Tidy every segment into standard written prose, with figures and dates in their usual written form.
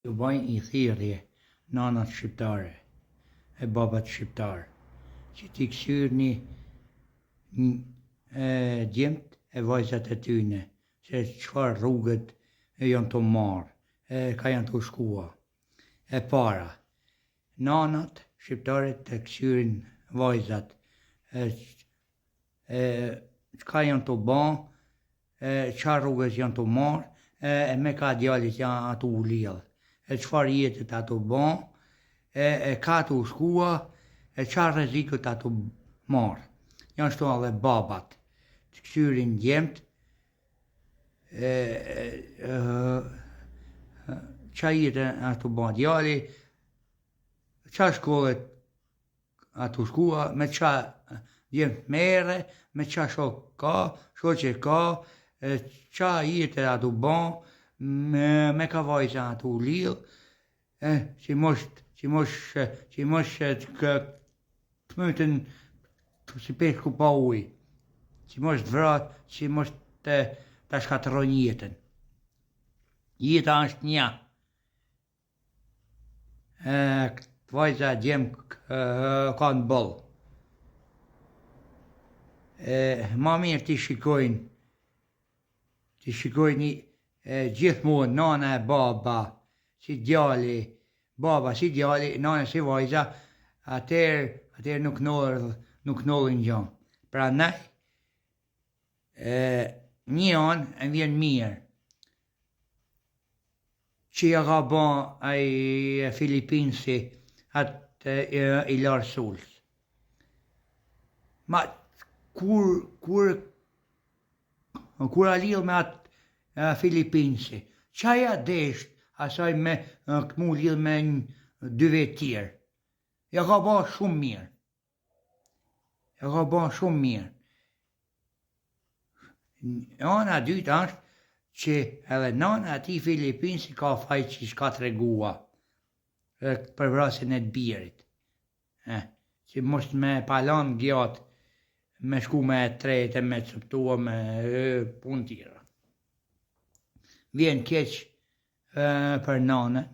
Ju bajnë i thirrje nanat shqiptare e babat shqiptar që t'i kthyrni djemt e vajzat e tyne, se çfarë rrugët janë të marrë, ka janë të shkua. E para, nanat shqiptare të kthyerin vajzat, çka janë të ban, çfarë rrugës janë të marrë, e me ka djalit janë atu u lidh. E çfarë jetët ato ban, ka të shkua, e çfarë rrezikët ato marrë. Janë shtu edhe babat, të kthyerin djemt, qa jetën ato ban djali, qa shkollet ato shkua, me qa djemt merre, me qa shok ka, shoqe ka, qa jetën ato ban, me ka vajza ato u lidh, që mosh të myten si peshku pa ujë, që mosh të vrat, që mosh të shkatërrojnë jetën. Jeta është një. Vajza djemt kanë boll. Ma mirë t'i shikojnë gjithmonë nana e baba, si djali, baba si djali, nana si vajza, atëherë nuk nollin gjë. Prandaj një anë e vjen mirë që ja ka ban ai Filipinsi atë i Lars Sulc. Ma kur a lidh me atë Filipinsi, qa ja desht asaj me këmu lidh me 2 vetë tjerë. Ja ka ba shumë mirë. Ana dytë është që edhe nana ati Filipinsi ka fajt që s'ka tregua për vrasjen e të birit. Që mos me palan gjatë, me shku me tretë, me cëptua, me punë tjera. Vjen keq për nanën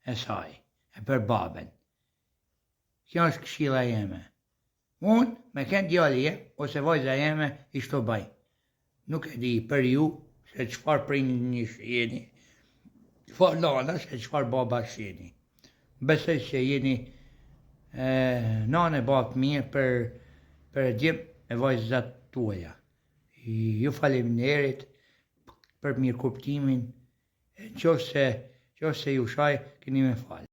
e saj, e për baben. Kjo është këshilla jeme. Unë me kënë djali ose vajza jeme i shto baj. Nuk e di për ju se çfarë prindësh jeni, çfarë nanash e çfarë babash jeni. Besoj se jeni nanë e babë mirë për djemt e vajzat tuaja. Ju faleminderit për mirëkuptimin, qofse ju shaj, keni me fal.